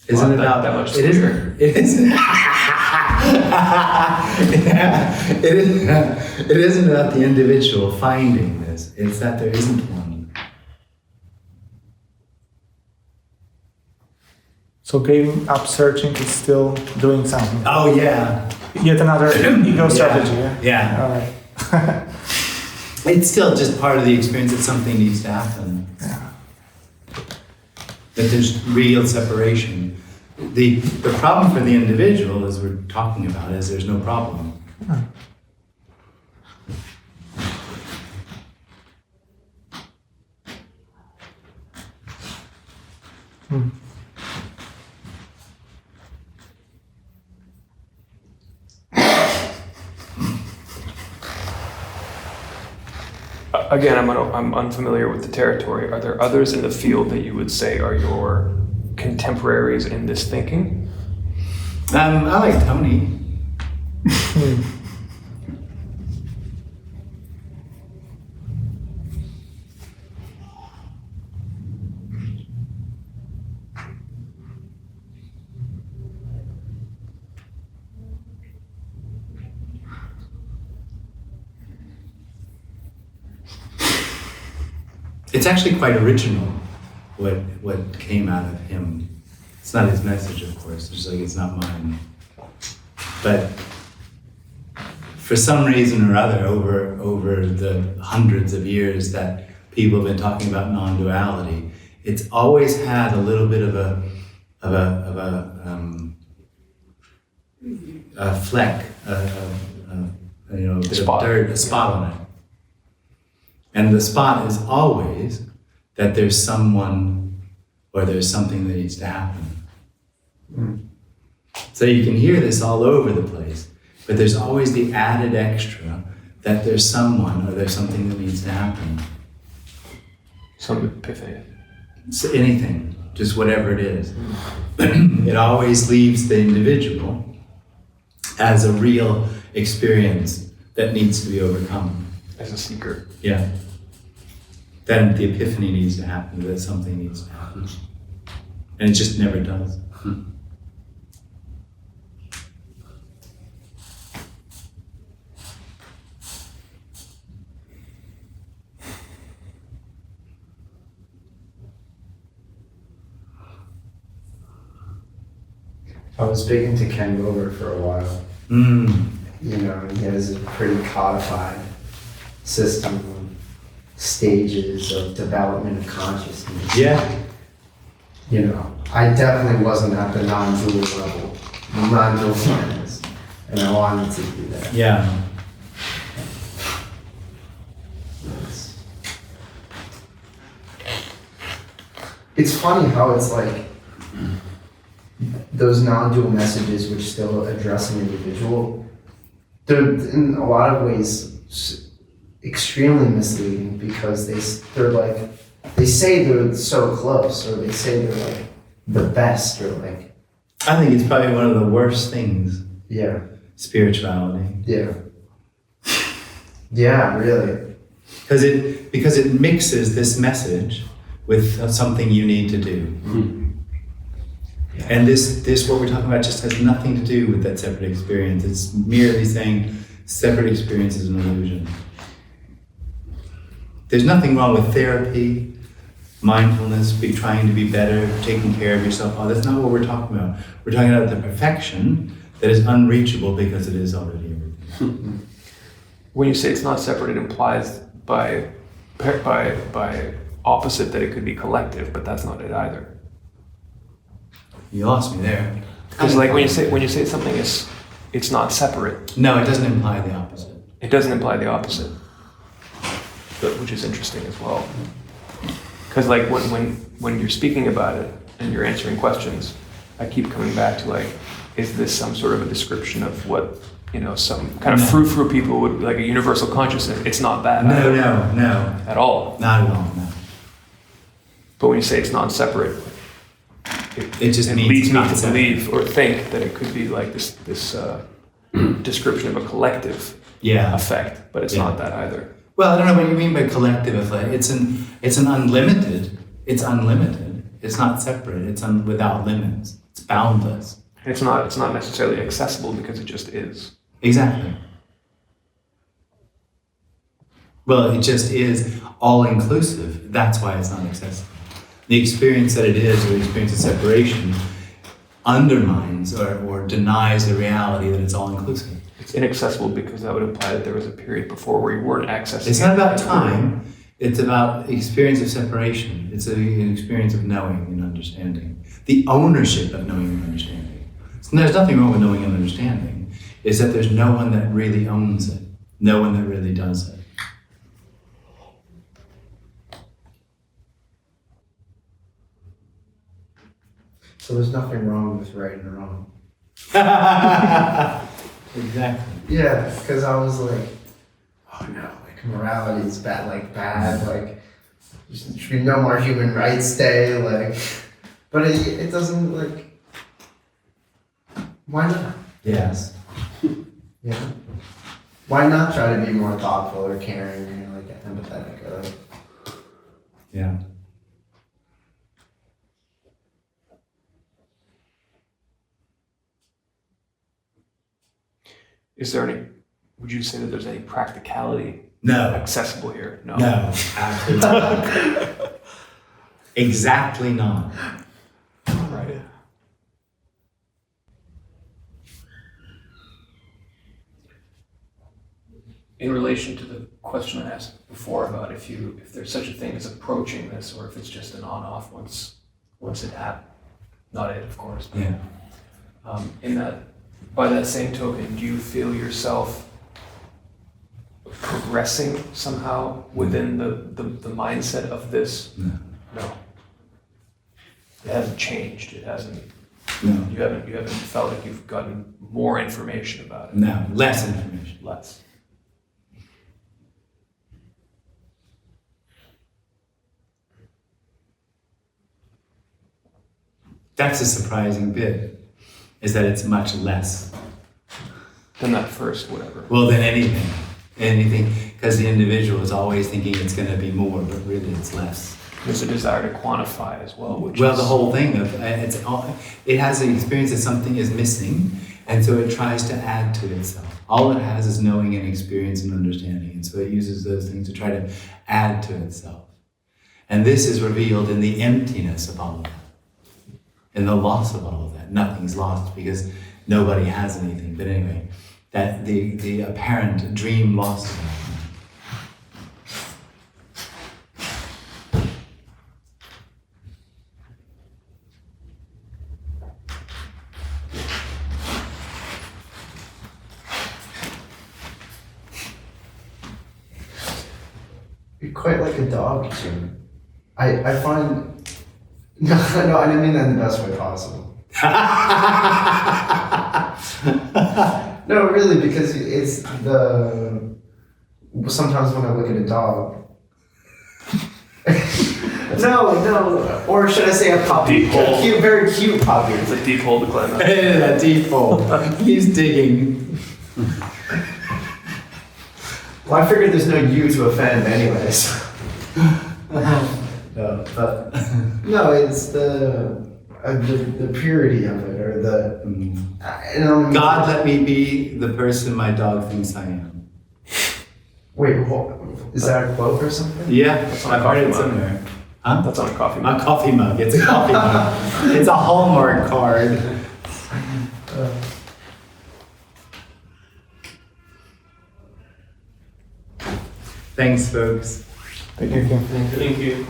Isn't Well, it about that much it isn't. It isn't. It isn't about the individual finding this. It's that there isn't one. So giving up searching is still doing something. Oh yeah. Yet another ego Yeah. strategy. Yeah. Yeah. All right. It's still just part of the experience that something needs to happen. Yeah. That there's real separation. The problem for the individual, as we're talking about, is there's no problem. Again, I'm unfamiliar with the territory. Are there others in the field that you would say are your contemporaries in this thinking? I like Tony. It's actually quite original, what came out of him. It's not his message, of course, just like it's not mine. But for some reason or other, over the hundreds of years that people have been talking about non-duality, it's always had a little bit of a fleck, bit of dirt, a spot on it. And the spot is always that there's someone or there's something that needs to happen. So you can hear this all over the place, but there's always the added extra that there's someone or there's something that needs to happen. Some epiphany. So anything, just whatever it is. It always leaves the individual as a real experience that needs to be overcome. As a seeker. Yeah. Then the epiphany needs to happen, that something needs to happen. And it just never does. I was big into Ken Wilber for a while. You know, and he has a pretty codified system of stages of development of consciousness. Yeah. You know, I definitely wasn't at the non-dual level, non-dual awareness, and I wanted to do that. Yeah. It's funny how it's like those non-dual messages which still address an individual, they're in a lot of ways extremely misleading because they're like, they say they're so close, or they say they're like the best, or like. I think it's probably one of the worst things. Yeah. Spirituality. Yeah. Yeah, really. Because it mixes this message with something you need to do. And this what we're talking about just has nothing to do with that separate experience. It's merely saying separate experience is an illusion. There's nothing wrong with therapy, mindfulness, trying to be better, taking care of yourself. Oh, that's not what we're talking about. We're talking about the perfection that is unreachable because it is already everything. When you say it's not separate, it implies by opposite that it could be collective, but that's not it either. You lost me there. Because like when you say something is, it's not separate. No, it doesn't imply the opposite. It doesn't imply the opposite, which is interesting as well. Because like when you're speaking about it and you're answering questions, I keep coming back to like, is this some sort of a description of what, you know, some kind of frou-frou people would, like a universal consciousness? It's not that. No. At all. Not at all, no. But when you say it's non-separate, It just means leads me not to separate. believe or think that it could be like this description of a collective Yeah. effect, but it's Yeah. not that either. Well, I don't know what you mean by collective effect. It's an unlimited. It's unlimited. It's not separate. It's without limits. It's boundless. It's not necessarily accessible because it just is. Exactly. Well, it just is all-inclusive. That's why it's not accessible. The experience that it is, or the experience of separation, undermines or denies the reality that it's all-inclusive. It's inaccessible because that would imply that there was a period before where you weren't accessing It's it. not about time. It's about experience of separation. It's an experience of knowing and understanding. The ownership of knowing and understanding. So there's nothing wrong with knowing and understanding. It's that there's no one that really owns it. No one that really does it. So there's nothing wrong with right and wrong. Exactly. Yeah, because I was like, oh no, like morality is bad, like there should be no more human rights day, like, but it doesn't, like, why not? Yes. Yeah. Why not try to be more thoughtful or caring or like empathetic or like, Yeah. Is there any, would you say that there's any practicality No. accessible here? No. No. Absolutely not. Exactly not. Right. In relation to the question I asked before about if there's such a thing as approaching this, or if it's just an on-off once it happens, not it, of course. But, Yeah. in that, by that same token, do you feel yourself progressing somehow within the mindset of this? No. No. It hasn't changed. It hasn't. No. You haven't felt like you've gotten more information about it. No. Less information. Less. That's a surprising bit, is that it's much less. Than that first, whatever. Well, than anything, because the individual is always thinking it's going to be more, but really it's less. There's a desire to quantify as well, which Well, is, the whole thing of it has the experience that something is missing, and so it tries to add to itself. All it has is knowing and experience and understanding, and so it uses those things to try to add to itself. And this is revealed in the emptiness of all of that, in the loss of all of that. Nothing's lost because nobody has anything. But anyway, that the apparent dream loss of that. you're quite like a dog, Jim. I find, no, I didn't mean that in the best way possible. No, really, because it's sometimes when I look at a dog. No, or should I say a puppy? Deep hole. A cute, very cute puppy. it's a deep hole to climb out. A deep hole. He's digging. Well, I figured there's no you to offend anyways. No, but no, it's the purity of it, or the. I don't God, let me be the person my dog thinks I am. Wait, is that a quote or something? Yeah, That's on I've a heard it coffee mug. somewhere. Huh? That's on a coffee A mug. coffee mug. It's a coffee mug. It's a Hallmark card. Thanks, folks. Thank you. Thank you.